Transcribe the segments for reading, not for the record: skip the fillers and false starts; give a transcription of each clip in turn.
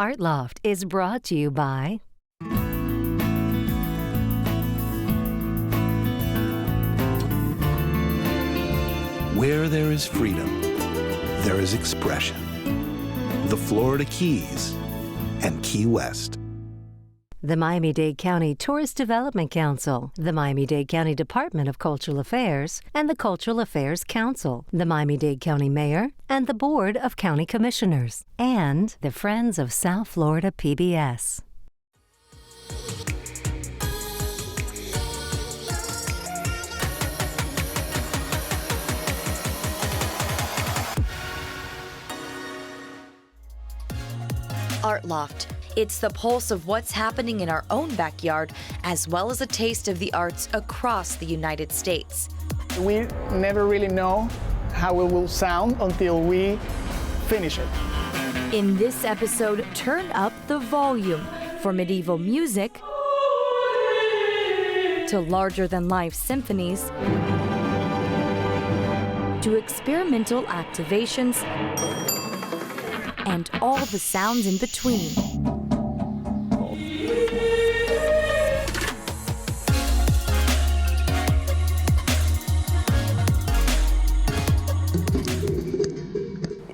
Art Loft is brought to you by Where there is freedom, there is expression. The Florida Keys and Key West. the Miami-Dade County Tourist Development Council, the Miami-Dade County Department of Cultural Affairs, and the Cultural Affairs Council, the Miami-Dade County Mayor, and the Board of County Commissioners, and the Friends of South Florida PBS. Art Loft. It's the pulse of what's happening in our own backyard, as well as a taste of the arts across the United States. We never really know how it will sound until we finish it. In this episode, turn up the volume for medieval music to larger-than-life symphonies to experimental activations and all the sounds in between.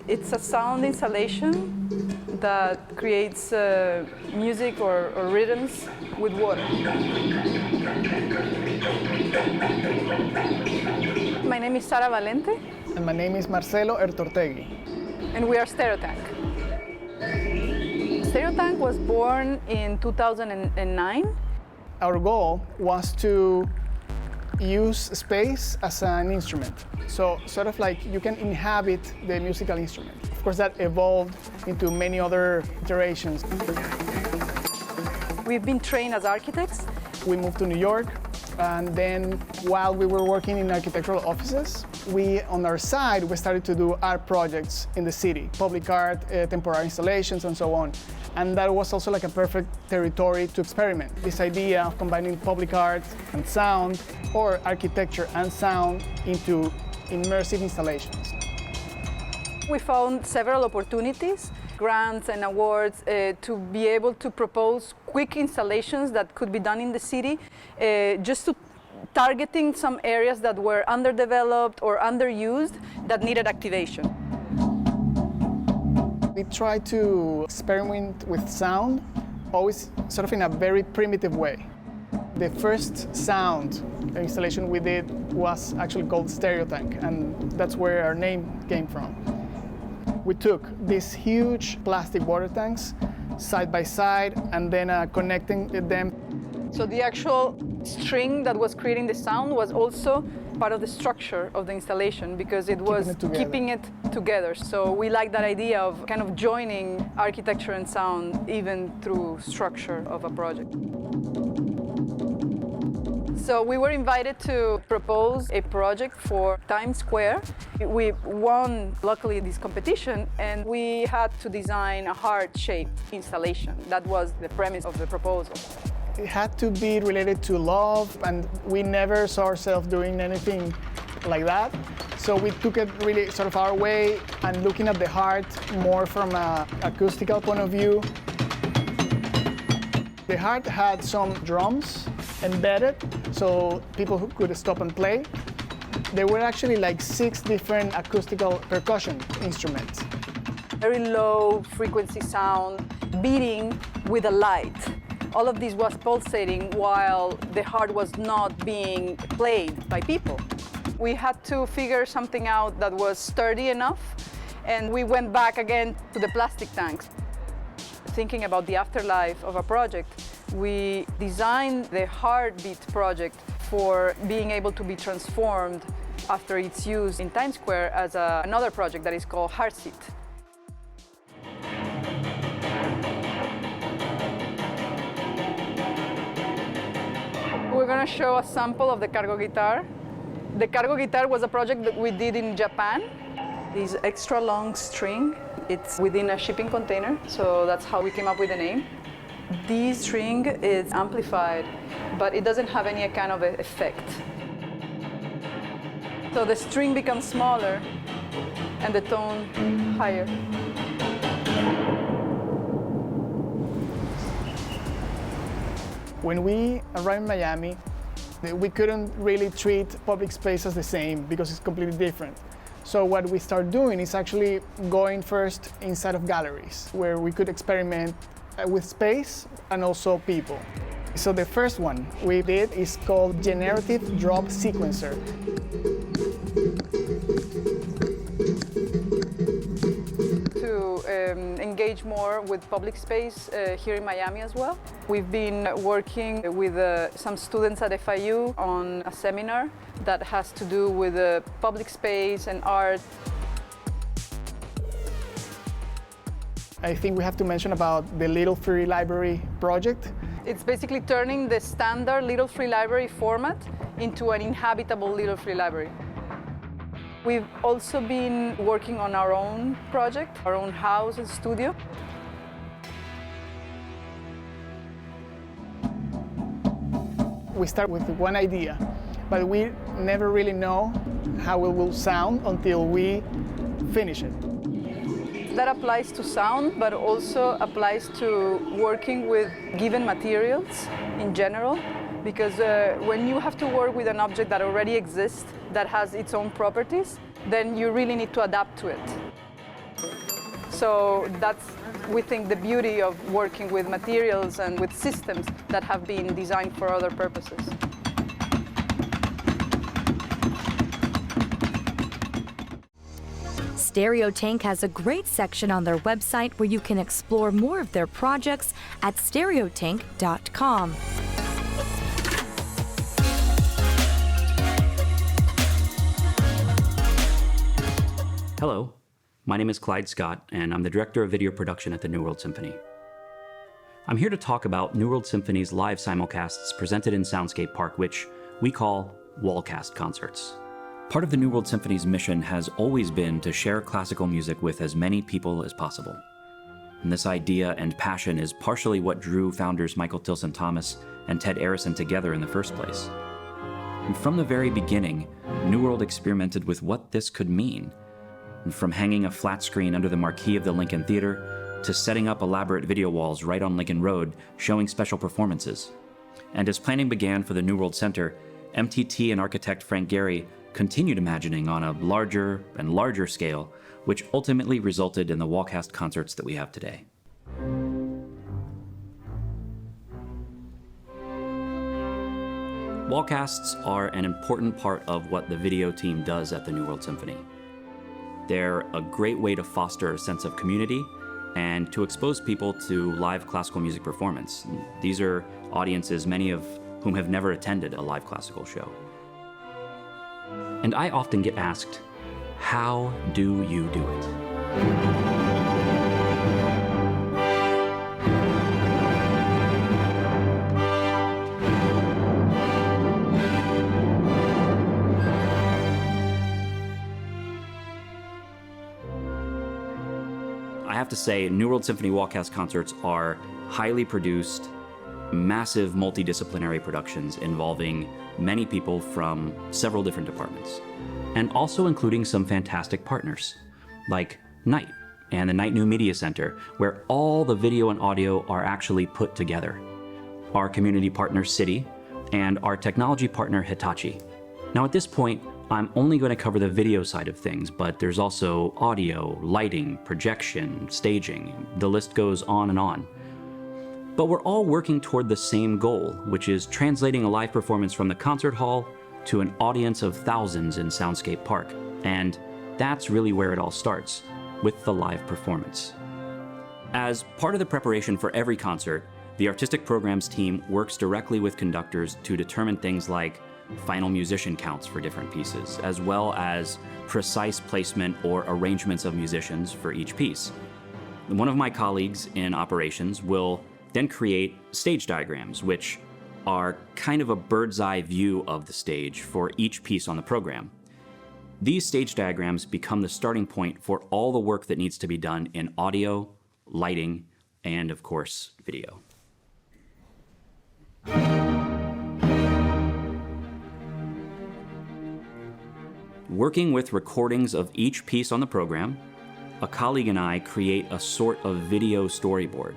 It's a sound installation that creates music or rhythms with water. My name is Sara Valente. And my name is Marcelo Ertortegui. And we are Stereotank. Stereotank was born in 2009. Our goal was to use space as an instrument. So sort of like you can inhabit the musical instrument. Of course, that evolved into many other iterations. We've been trained as architects. We moved to New York, and then while we were working in architectural offices, on our side, we started to do art projects in the city, public art, temporary installations, and so on. And that was also like a perfect territory to experiment. This idea of combining public art and sound, or architecture and sound into immersive installations. We found several opportunities, grants and awards to be able to propose quick installations that could be done in the city, just to targeting some areas that were underdeveloped or underused that needed activation. We try to experiment with sound, always sort of in a very primitive way. The first sound installation we did was actually called Stereotank, and that's where our name came from. We took these huge plastic water tanks side by side and then connecting them. So the actual string that was creating the sound was also part of the structure of the installation because it was keeping it together. So we like that idea of kind of joining architecture and sound even through structure of a project. So we were invited to propose a project for Times Square. We won, luckily, this competition, and we had to design a heart-shaped installation. That was the premise of the proposal. It had to be related to love, and we never saw ourselves doing anything like that. So we took it really sort of our way and looking at the heart more from an acoustical point of view. The heart had some drums embedded, so people who could stop and play. There were actually like 6 different acoustical percussion instruments. Very low frequency sound, beating with a light. All of this was pulsating while the heart was not being played by people. We had to figure something out that was sturdy enough, and we went back again to the plastic tanks. Thinking about the afterlife of a project, we designed the Heartbeat project for being able to be transformed after its use in Times Square as another project that is called Heartseat. We're going to show a sample of the cargo guitar. The cargo guitar was a project that we did in Japan. This extra long string, it's within a shipping container, so that's how we came up with the name. This string is amplified, but it doesn't have any kind of effect. So the string becomes smaller and the tone higher. When we arrived in Miami, we couldn't really treat public spaces the same because it's completely different. So what we started doing is actually going first inside of galleries where we could experiment with space and also people. So the first one we did is called Generative Drop Sequencer. Engage more with public space here in Miami as well. We've been working with some students at FIU on a seminar that has to do with public space and art. I think we have to mention about the Little Free Library project. It's basically turning the standard Little Free Library format into an inhabitable Little Free Library. We've also been working on our own project, our own house and studio. We start with one idea, but we never really know how it will sound until we finish it. That applies to sound, but also applies to working with given materials in general, because when you have to work with an object that already exists, that has its own properties, then you really need to adapt to it. So that's, we think, the beauty of working with materials and with systems that have been designed for other purposes. Stereotank has a great section on their website where you can explore more of their projects at stereotank.com. Hello, my name is Clyde Scott, and I'm the Director of Video Production at the New World Symphony. I'm here to talk about New World Symphony's live simulcasts presented in Soundscape Park, which we call Wallcast concerts. Part of the New World Symphony's mission has always been to share classical music with as many people as possible. And this idea and passion is partially what drew founders Michael Tilson Thomas and Ted Arison together in the first place. And from the very beginning, New World experimented with what this could mean. And from hanging a flat screen under the marquee of the Lincoln Theater to setting up elaborate video walls right on Lincoln Road showing special performances. And as planning began for the New World Center, MTT and architect Frank Gehry continued imagining on a larger and larger scale, which ultimately resulted in the Wallcast concerts that we have today. Wallcasts are an important part of what the video team does at the New World Symphony. They're a great way to foster a sense of community and to expose people to live classical music performance. These are audiences, many of whom have never attended a live classical show. And I often get asked, how do you do it? I have to say, New World Symphony Wallcast concerts are highly produced, massive multidisciplinary productions involving many people from several different departments, and also including some fantastic partners, like Knight and the Knight New Media Center, where all the video and audio are actually put together, our community partner City, and our technology partner Hitachi. Now at this point, I'm only going to cover the video side of things, but there's also audio, lighting, projection, staging. The list goes on and on. But we're all working toward the same goal, which is translating a live performance from the concert hall to an audience of thousands in Soundscape Park. And that's really where it all starts, with the live performance. As part of the preparation for every concert, the artistic programs team works directly with conductors to determine things like final musician counts for different pieces, as well as precise placement or arrangements of musicians for each piece. One of my colleagues in operations will then create stage diagrams, which are kind of a bird's eye view of the stage for each piece on the program. These stage diagrams become the starting point for all the work that needs to be done in audio, lighting, and of course, video. Working with recordings of each piece on the program, a colleague and I create a sort of video storyboard.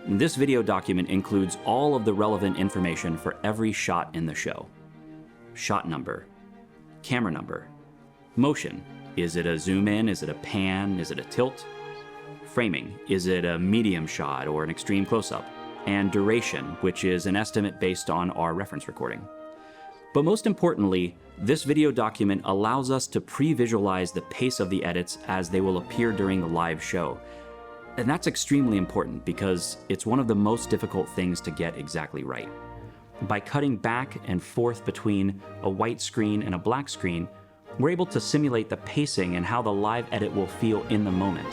This video document includes all of the relevant information for every shot in the show. Shot number, camera number, motion. Is it a zoom in? Is it a pan? Is it a tilt? Framing. Is it a medium shot or an extreme close-up? And duration, which is an estimate based on our reference recording. But most importantly, this video document allows us to pre-visualize the pace of the edits as they will appear during the live show. And that's extremely important because it's one of the most difficult things to get exactly right. By cutting back and forth between a white screen and a black screen, we're able to simulate the pacing and how the live edit will feel in the moment.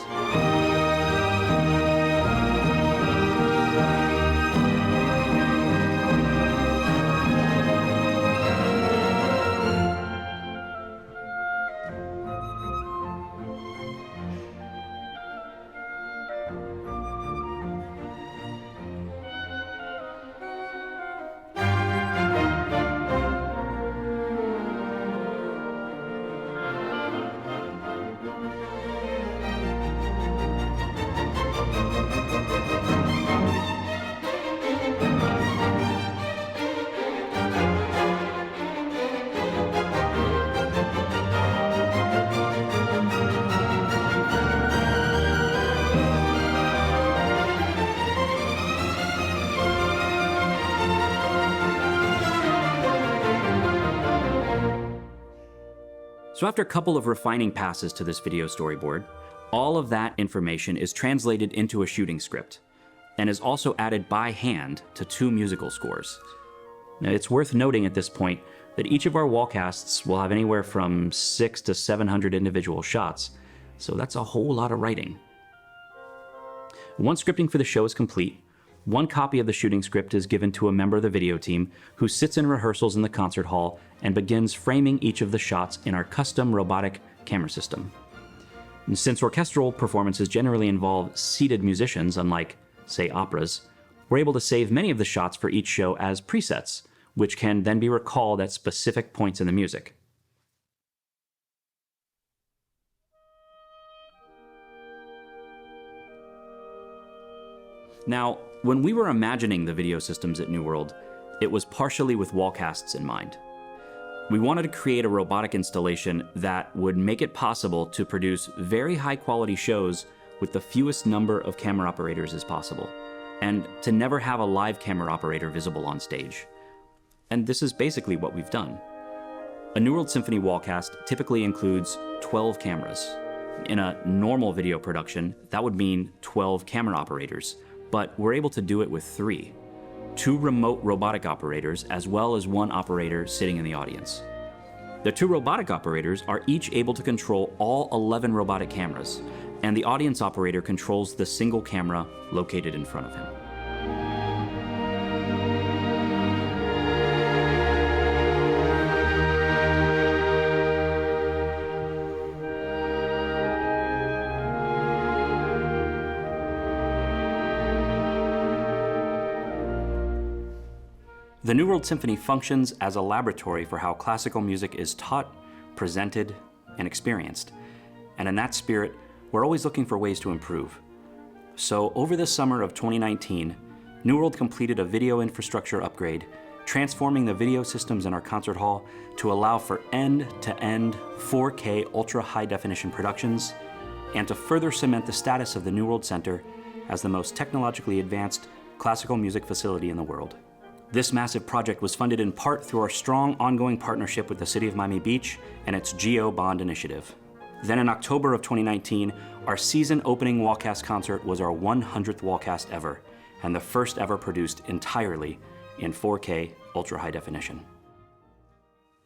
So after a couple of refining passes to this video storyboard, all of that information is translated into a shooting script and is also added by hand to 2 musical scores. Now, it's worth noting at this point that each of our wallcasts will have anywhere from 600 to 700 individual shots, so that's a whole lot of writing. Once scripting for the show is complete, one copy of the shooting script is given to a member of the video team who sits in rehearsals in the concert hall and begins framing each of the shots in our custom robotic camera system. And since orchestral performances generally involve seated musicians, unlike, say, operas, we're able to save many of the shots for each show as presets, which can then be recalled at specific points in the music. Now, when we were imagining the video systems at New World, it was partially with wallcasts in mind. We wanted to create a robotic installation that would make it possible to produce very high-quality shows with the fewest number of camera operators as possible, and to never have a live camera operator visible on stage. And this is basically what we've done. A New World Symphony wallcast typically includes 12 cameras. In a normal video production, that would mean 12 camera operators, but we're able to do it with 3. 2 remote robotic operators, as well as 1 operator sitting in the audience. The 2 robotic operators are each able to control all 11 robotic cameras, and the audience operator controls the single camera located in front of him. The New World Symphony functions as a laboratory for how classical music is taught, presented, and experienced. And in that spirit, we're always looking for ways to improve. So over the summer of 2019, New World completed a video infrastructure upgrade, transforming the video systems in our concert hall to allow for end-to-end 4K ultra-high-definition productions, and to further cement the status of the New World Center as the most technologically advanced classical music facility in the world. This massive project was funded in part through our strong ongoing partnership with the City of Miami Beach and its GEO Bond initiative. Then in October of 2019, our season opening wallcast concert was our 100th wallcast ever, and the first ever produced entirely in 4K ultra-high definition.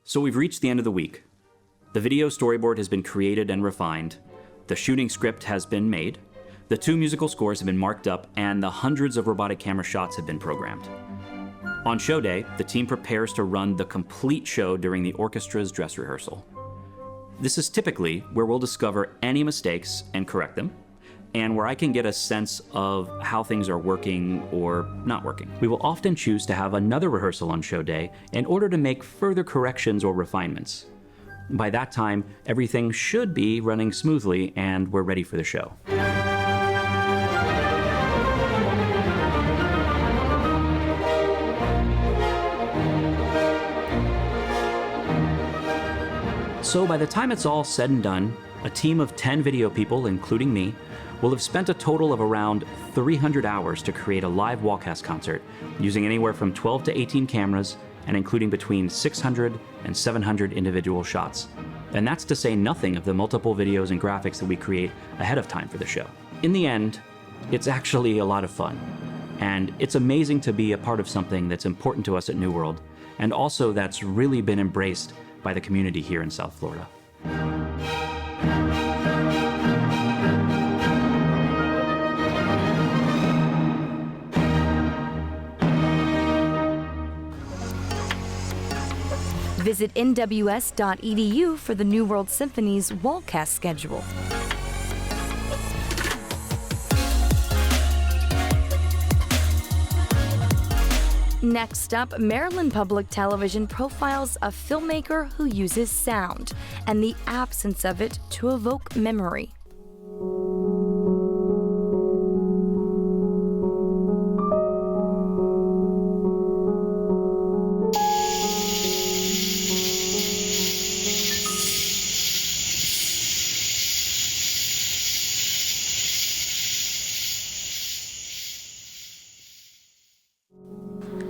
So we've reached the end of the week. The video storyboard has been created and refined, the shooting script has been made, the 2 musical scores have been marked up, and the hundreds of robotic camera shots have been programmed. On show day, the team prepares to run the complete show during the orchestra's dress rehearsal. This is typically where we'll discover any mistakes and correct them, and where I can get a sense of how things are working or not working. We will often choose to have another rehearsal on show day in order to make further corrections or refinements. By that time, everything should be running smoothly and we're ready for the show. So by the time it's all said and done, a team of 10 video people, including me, will have spent a total of around 300 hours to create a live Wallcast concert using anywhere from 12 to 18 cameras and including between 600 and 700 individual shots. And that's to say nothing of the multiple videos and graphics that we create ahead of time for the show. In the end, it's actually a lot of fun. And it's amazing to be a part of something that's important to us at New World, and also that's really been embraced by the community here in South Florida. Visit nws.edu for the New World Symphony's Wallcast schedule. Next up, Maryland Public Television profiles a filmmaker who uses sound and the absence of it to evoke memory.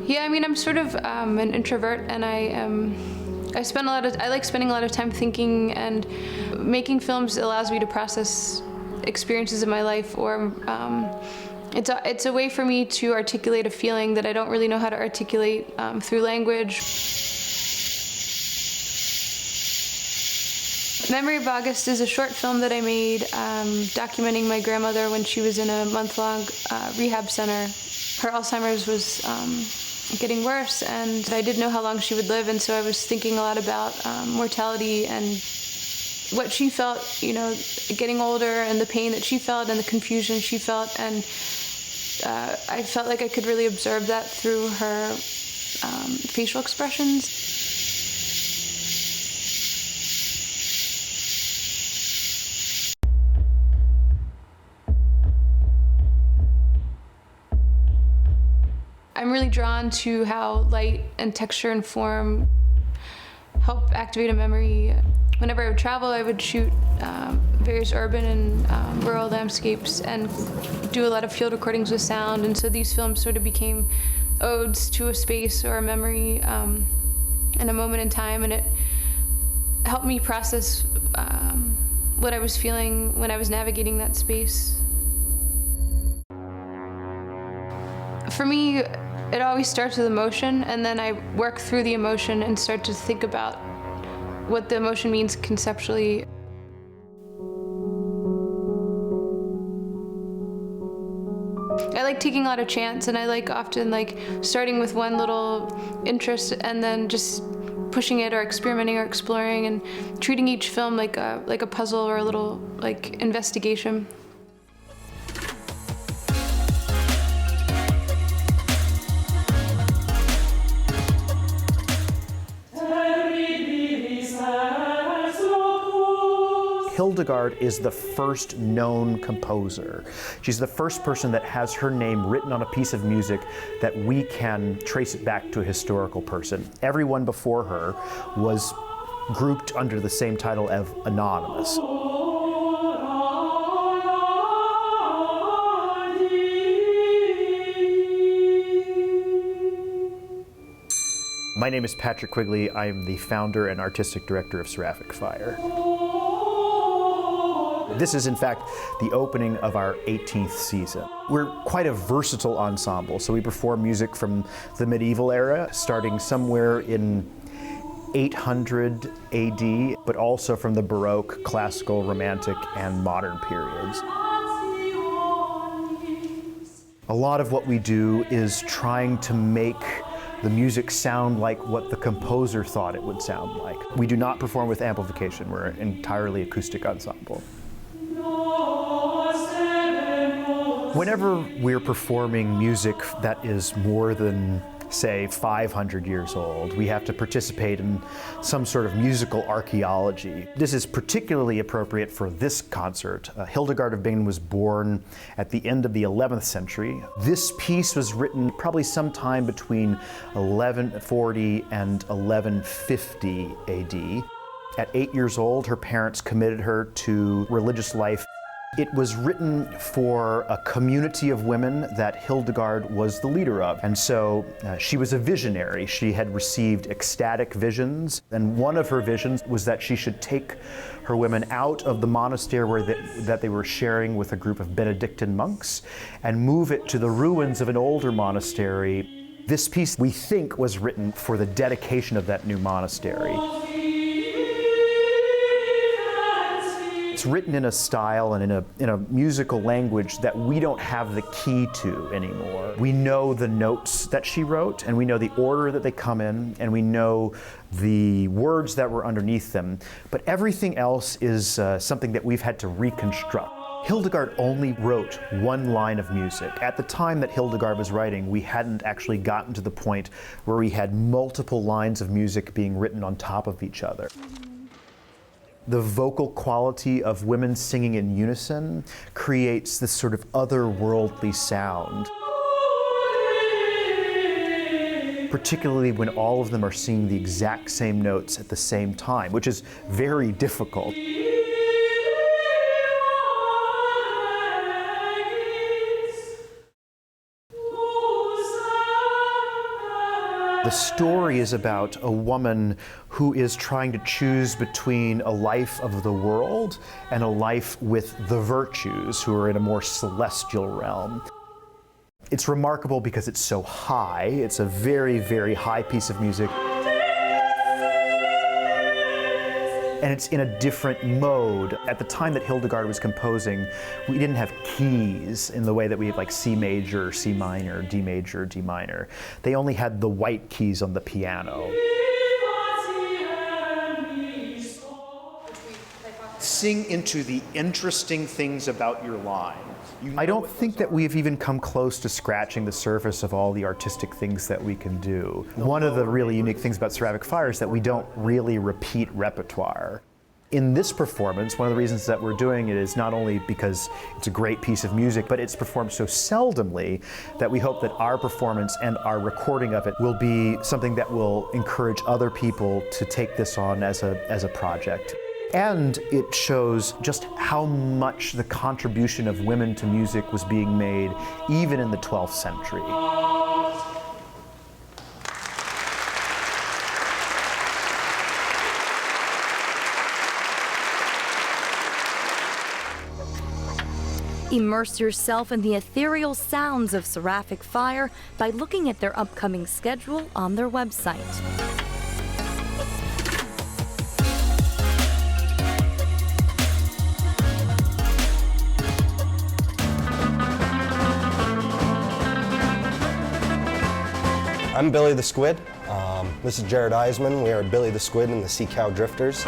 Yeah, I mean, I'm sort of an introvert, and I like spending a lot of time thinking, and making films allows me to process experiences in my life, or it's a way for me to articulate a feeling that I don't really know how to articulate through language. Memory of August is a short film that I made documenting my grandmother when she was in a month-long rehab center. Her Alzheimer's was getting worse, and I didn't know how long she would live, and so I was thinking a lot about mortality and what she felt, you know, getting older, and the pain that she felt and the confusion she felt, and I felt like I could really observe that through her facial expressions. I'm really drawn to how light and texture and form help activate a memory. Whenever I would travel, I would shoot various urban and rural landscapes and do a lot of field recordings with sound, and so these films sort of became odes to a space or a memory and a moment in time, and it helped me process what I was feeling when I was navigating that space. For me, it always starts with emotion, and then I work through the emotion and start to think about what the emotion means conceptually. I like taking a lot of chance, and I like often like starting with one little interest and then just pushing it or experimenting or exploring, and treating each film like a puzzle or a little like investigation. Hildegard is the first known composer. She's the first person that has her name written on a piece of music that we can trace it back to a historical person. Everyone before her was grouped under the same title of anonymous. My name is Patrick Quigley. I am the founder and artistic director of Seraphic Fire. This is, in fact, the opening of our 18th season. We're quite a versatile ensemble, so we perform music from the medieval era, starting somewhere in 800 AD, but also from the Baroque, classical, romantic, and modern periods. A lot of what we do is trying to make the music sound like what the composer thought it would sound like. We do not perform with amplification. We're an entirely acoustic ensemble. Whenever we're performing music that is more than, say, 500 years old, we have to participate in some sort of musical archaeology. This is particularly appropriate for this concert. Hildegard of Bingen was born at the end of the 11th century. This piece was written probably sometime between 1140 and 1150 AD. At 8 years old, her parents committed her to religious life. It was written for a community of women that Hildegard was the leader of. And so she was a visionary. She had received ecstatic visions. And one of her visions was that she should take her women out of the monastery that they were sharing with a group of Benedictine monks and move it to the ruins of an older monastery. This piece, we think, was written for the dedication of that new monastery. It's written in a style and in a musical language that we don't have the key to anymore. We know the notes that she wrote, and we know the order that they come in, and we know the words that were underneath them. But everything else is something that we've had to reconstruct. Hildegard only wrote one line of music. At the time that Hildegard was writing, we hadn't actually gotten to the point where we had multiple lines of music being written on top of each other. The vocal quality of women singing in unison creates this sort of otherworldly sound, particularly when all of them are singing the exact same notes at the same time, which is very difficult. The story is about a woman who is trying to choose between a life of the world and a life with the virtues, who are in a more celestial realm. It's remarkable because it's so high. It's a very, very high piece of music. And it's in a different mode. At the time that Hildegard was composing, we didn't have keys in the way that we have like C major, C minor, D major, D minor. They only had the white keys on the piano. Sing into the interesting things about your line. I don't think that we've even come close to scratching the surface of all the artistic things that we can do. One of the really unique things about Ceramic Fire is that we don't really repeat repertoire. In this performance, one of the reasons that we're doing it is not only because it's a great piece of music, but it's performed so seldomly that we hope that our performance and our recording of it will be something that will encourage other people to take this on as a project. And it shows just how much the contribution of women to music was being made even in the 12th century. Immerse yourself in the ethereal sounds of Seraphic Fire by looking at their upcoming schedule on their website. I'm Billy the Squid. This is Jared Eisman. We are Billy the Squid and the Sea Cow Drifters.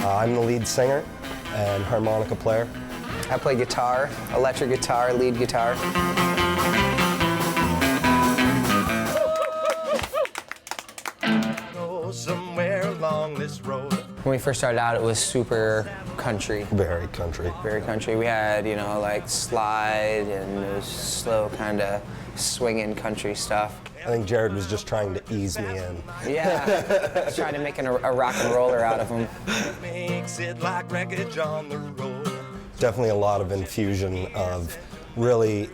I'm the lead singer and harmonica player. I play guitar, electric guitar, lead guitar. Go somewhere along this road. When we first started out, it was super country. Very country. Very country. We had, like slide and it was slow kind of swinging country stuff. I think Jared was just trying to ease me in. Yeah, trying to make a rock and roller out of him. Makes it like wreckage on the road. Definitely a lot of infusion of really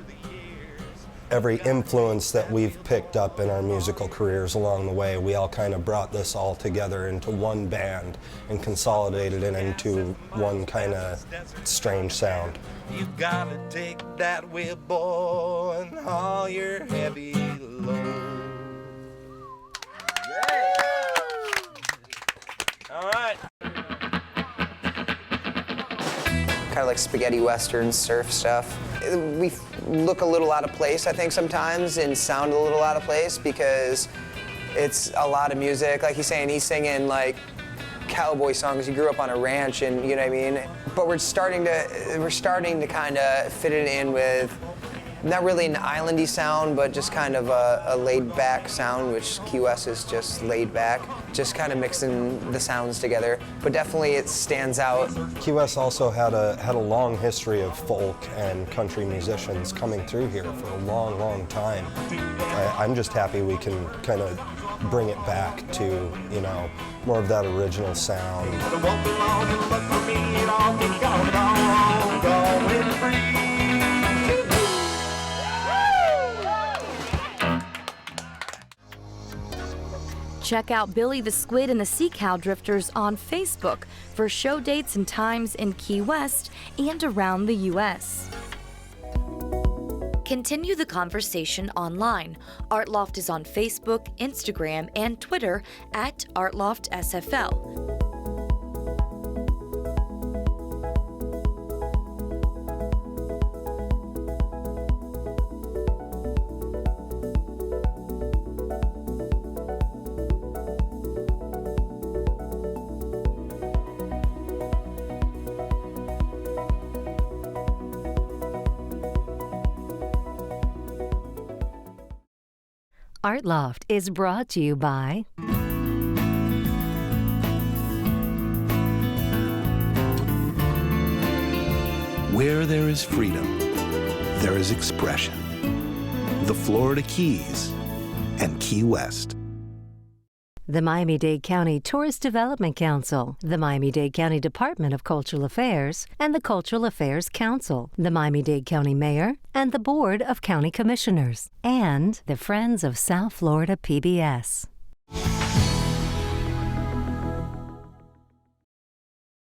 every influence that we've picked up in our musical careers along the way. We all kind of brought this all together into one band and consolidated it into one kind of strange sound. You gotta take that whip, boy, and haul your heavy load. Yeah. All right. Kind of like spaghetti western surf stuff. We look a little out of place, I think, sometimes, and sound a little out of place because it's a lot of music. Like he's saying, he's singing like cowboy songs. He grew up on a ranch, and you know what I mean. But we're starting to kind of fit it in with not really an islandy sound, but just kind of a laid-back sound, which Key West is just laid back. just kind of mixing the sounds together. But definitely it stands out. Key West also had a long history of folk and country musicians coming through here for a long, long time. I'm just happy we can kind of bring it back to, you know, more of that original sound. Check out Billy the Squid and the Sea Cow Drifters on Facebook for show dates and times in Key West and around the U.S. Continue the conversation online. Art Loft is on Facebook, Instagram, and Twitter at ArtLoftSFL. Art Loft is brought to you by Where there is freedom, there is expression. The Florida Keys and Key West. the Miami-Dade County Tourist Development Council, the Miami-Dade County Department of Cultural Affairs, and the Cultural Affairs Council, the Miami-Dade County Mayor, and the Board of County Commissioners, and the Friends of South Florida PBS.